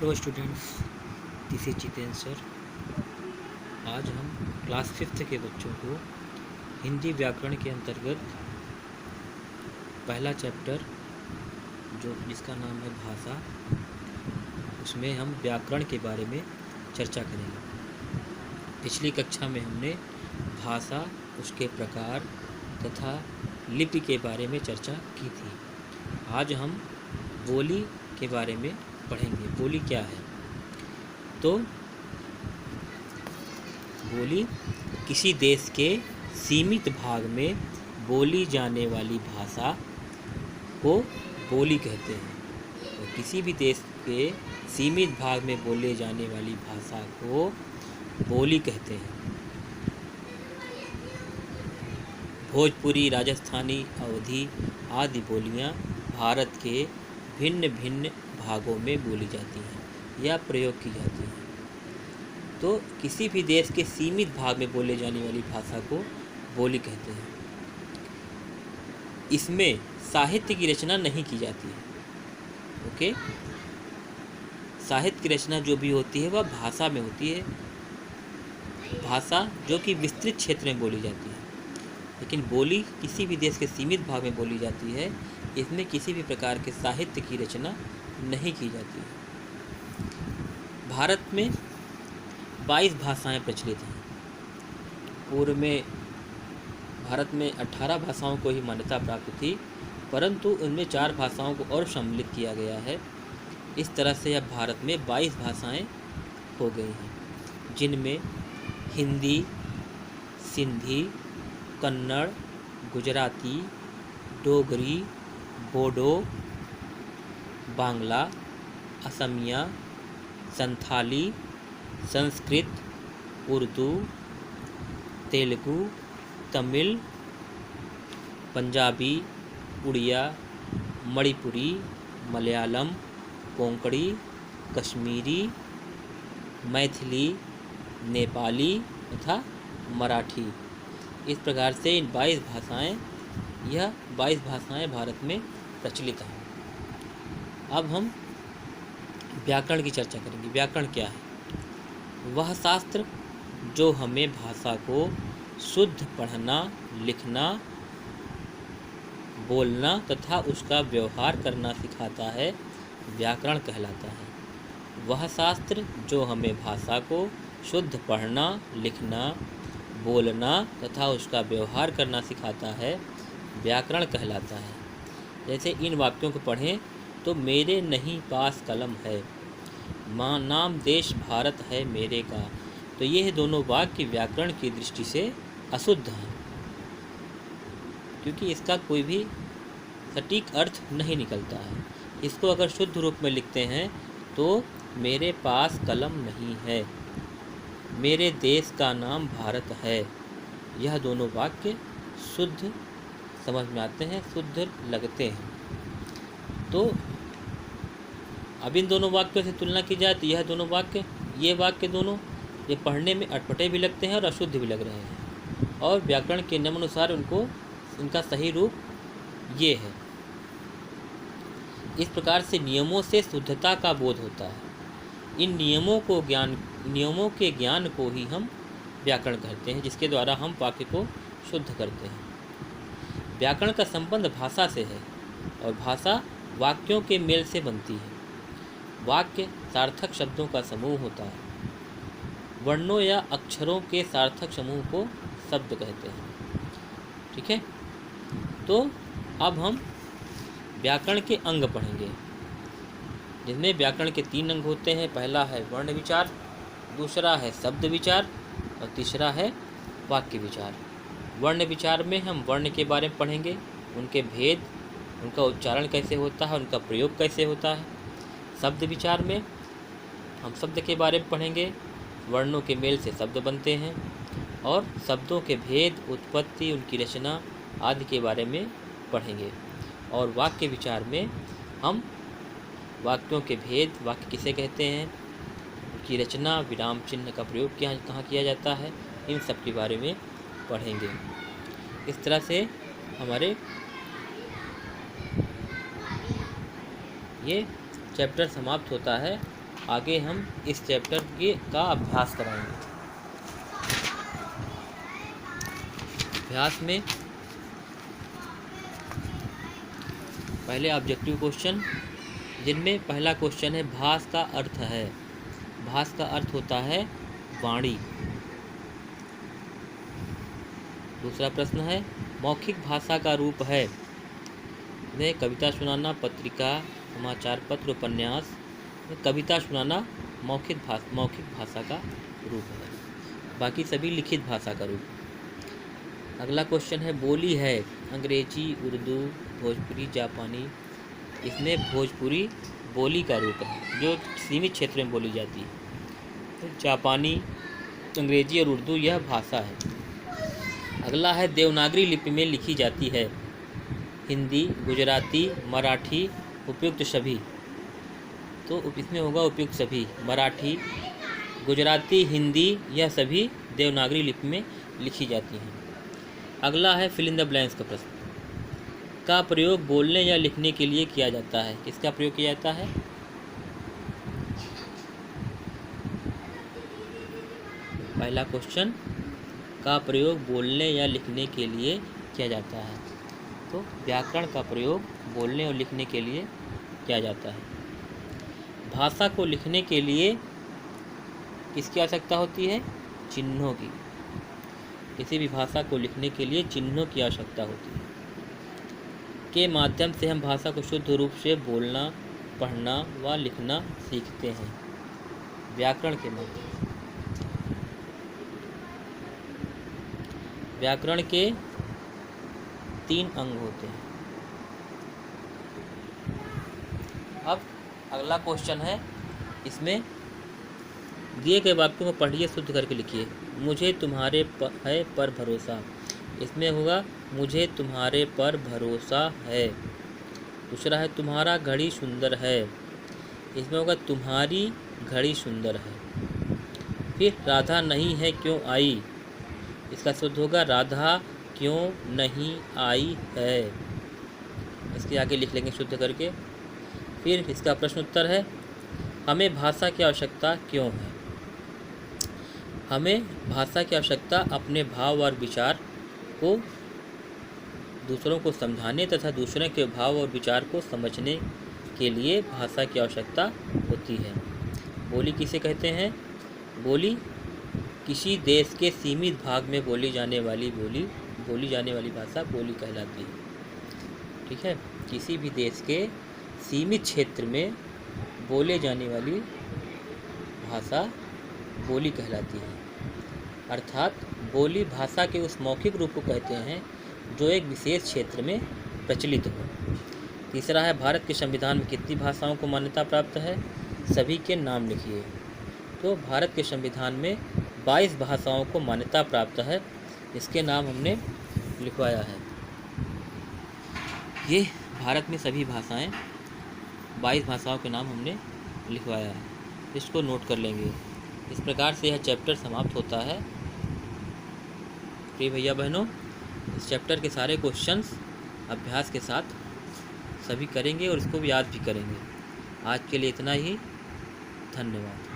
Hello students, this is Jitendra sir. आज हम class 5th के बच्चों को हिंदी व्याकरण के अंतर्गत पहला चैप्टर जिसका नाम है भाषा, उसमें हम व्याकरण के बारे में चर्चा करेंगे। पिछली कक्षा में हमने भाषा, उसके प्रकार तथा लिपि के बारे में चर्चा की थी। आज हम बोली के बारे में पढ़ेंगे। बोली क्या है? तो बोली किसी देश के सीमित भाग में बोली जाने वाली भाषा को बोली कहते हैं। तो किसी भी देश के सीमित भाग में बोले जाने वाली भाषा को बोली कहते हैं। भोजपुरी, राजस्थानी, अवधी आदि बोलियां भारत के भिन्न भिन्न भागों में बोली जाती हैं या प्रयोग की जाती हैं। तो किसी भी देश के सीमित भाग में बोले जाने वाली भाषा को बोली कहते हैं। इसमें साहित्य की रचना नहीं की जाती है। ओके, साहित्य की रचना जो भी होती है वह भाषा में होती है, भाषा जो कि विस्तृत क्षेत्र में बोली जाती है। लेकिन बोली किसी भी देश के सीमित भाग में बोली जाती है। इसमें किसी भी प्रकार के साहित्य की रचना नहीं की जाती है। भारत में 22 भाषाएं प्रचलित हैं। पूर्व में भारत में 18 भाषाओं को ही मान्यता प्राप्त थी, परंतु उनमें 4 भाषाओं को और सम्मिलित किया गया है। इस तरह से अब भारत में 22 भाषाएं हो गई हैं, जिनमें हिंदी, सिंधी, कन्नड़, गुजराती, डोगरी, बोडो, बांग्ला, असमिया, संथाली, संस्कृत, उर्दू, तेलुगु, तमिल, पंजाबी, उड़िया, मणिपुरी, मलयालम, कोंकणी, कश्मीरी, मैथिली, नेपाली तथा मराठी। इस प्रकार से इन 22 भाषाएं भारत में प्रचलित हैं। अब हम व्याकरण की चर्चा करेंगे। व्याकरण क्या है? वह शास्त्र जो हमें भाषा को शुद्ध पढ़ना, लिखना, बोलना तथा उसका व्यवहार करना सिखाता है, व्याकरण कहलाता है। वह शास्त्र जो हमें भाषा को शुद्ध पढ़ना, लिखना, बोलना तथा उसका व्यवहार करना सिखाता है, व्याकरण कहलाता है। जैसे इन वाक्यों को पढ़ें तो मेरे नहीं पास कलम है, माँ नाम देश भारत है मेरे का। तो ये दोनों वाक्य व्याकरण की दृष्टि से अशुद्ध हैं, क्योंकि इसका कोई भी सटीक अर्थ नहीं निकलता है। इसको अगर शुद्ध रूप में लिखते हैं तो मेरे पास कलम नहीं है, मेरे देश का नाम भारत है। यह दोनों वाक्य शुद्ध समझ में आते हैं, शुद्ध लगते हैं। तो अब इन दोनों वाक्यों से तुलना की जाए तो यह दोनों वाक्य, ये वाक्य दोनों ये पढ़ने में अटपटे भी लगते हैं और अशुद्ध भी लग रहे हैं, और व्याकरण के नियम अनुसार इनका सही रूप ये है। इस प्रकार से नियमों से शुद्धता का बोध होता है। इन नियमों के ज्ञान को ही हम व्याकरण कहते हैं, जिसके द्वारा हम वाक्य को शुद्ध करते हैं। व्याकरण का संबंध भाषा से है और भाषा वाक्यों के मेल से बनती है। वाक्य सार्थक शब्दों का समूह होता है। वर्णों या अक्षरों के सार्थक समूह को शब्द कहते हैं। ठीक है, तो अब हम व्याकरण के अंग पढ़ेंगे, जिसमें व्याकरण के 3 अंग होते हैं। पहला है वर्ण विचार, दूसरा है शब्द विचार और तीसरा है वाक्य विचार। वर्ण विचार में हम वर्ण के बारे में पढ़ेंगे, उनके भेद, उनका उच्चारण कैसे होता है, उनका प्रयोग कैसे होता है। शब्द विचार में हम शब्द के बारे में पढ़ेंगे, वर्णों के मेल से शब्द बनते हैं, और शब्दों के भेद, उत्पत्ति, उनकी रचना आदि के बारे में पढ़ेंगे। और वाक्य विचार में हम वाक्यों के भेद, वाक्य किसे कहते हैं, उनकी रचना, विराम चिन्ह का प्रयोग कहाँ किया जाता है, इन सब के बारे में पढ़ेंगे। इस तरह से हमारे ये चैप्टर समाप्त होता है। आगे हम इस चैप्टर का अभ्यास कराएंगे। अभ्यास में पहले ऑब्जेक्टिव क्वेश्चन, जिनमें पहला क्वेश्चन है भास का अर्थ है। भास का अर्थ होता है वाणी। दूसरा प्रश्न है मौखिक भाषा का रूप है। में कविता सुनाना, पत्रिका, समाचार पत्र, उपन्यास। कविता सुनाना मौखिक भाषा का रूप है, बाकी सभी लिखित भाषा का रूप। अगला क्वेश्चन है बोली है। अंग्रेजी, उर्दू, भोजपुरी, जापानी। इसमें भोजपुरी बोली का रूप है जो सीमित क्षेत्र में बोली जाती है। जापानी, अंग्रेजी और उर्दू यह भाषा है। अगला है देवनागरी लिपि में लिखी जाती है। हिंदी, गुजराती, मराठी, उपयुक्त सभी। तो इसमें होगा उपयुक्त सभी। मराठी, गुजराती, हिंदी यह सभी देवनागरी लिपि में लिखी जाती हैं। अगला है फिल इन द ब्लैंक्स का प्रश्न। का प्रयोग बोलने या लिखने के लिए किया जाता है। किसका प्रयोग किया जाता है? पहला क्वेश्चन, का प्रयोग बोलने या लिखने के लिए किया जाता है। तो व्याकरण का प्रयोग बोलने और लिखने के लिए किया जाता है। भाषा को लिखने के लिए किसकी आवश्यकता होती है? चिन्हों की। किसी भी भाषा को लिखने के लिए चिन्हों की आवश्यकता होती है। के माध्यम से हम भाषा को शुद्ध रूप से बोलना, पढ़ना व लिखना सीखते हैं। व्याकरण के माध्यम से। व्याकरण के 3 अंग होते हैं। अब अगला क्वेश्चन है, इसमें दिए गए वाक्यों को पढ़िए, शुद्ध करके लिखिए। मुझे तुम्हारे पर भरोसा। इसमें होगा मुझे तुम्हारे पर भरोसा है। दूसरा है तुम्हारा घड़ी सुंदर है। इसमें होगा तुम्हारी घड़ी सुंदर है। फिर राधा नहीं है क्यों आई। इसका शुद्ध होगा राधा क्यों नहीं आई है। इसके आगे लिख लेंगे शुद्ध करके। फिर इसका प्रश्न उत्तर है हमें भाषा की आवश्यकता क्यों है। हमें भाषा की आवश्यकता अपने भाव और विचार को दूसरों को समझाने तथा दूसरों के भाव और विचार को समझने के लिए भाषा की आवश्यकता होती है। बोली किसे कहते हैं? बोली किसी देश के सीमित भाग में बोली जाने वाली भाषा बोली कहलाती है। ठीक है, किसी भी देश के सीमित क्षेत्र में बोले जाने वाली भाषा बोली कहलाती है। अर्थात बोली भाषा के उस मौखिक रूप को कहते हैं जो एक विशेष क्षेत्र में प्रचलित हो। तीसरा है भारत के संविधान में कितनी भाषाओं को मान्यता प्राप्त है। सभी के नाम लिखिए। तो भारत के संविधान में 22 भाषाओं को मान्यता प्राप्त है। इसके नाम हमने लिखवाया है। ये भारत में सभी भाषाएं 22 भाषाओं के नाम हमने लिखवाया है। इसको नोट कर लेंगे। इस प्रकार से यह चैप्टर समाप्त होता है। प्रिय भैया बहनों, इस चैप्टर के सारे क्वेश्चंस अभ्यास के साथ सभी करेंगे और इसको भी याद भी करेंगे। आज के लिए इतना ही। धन्यवाद।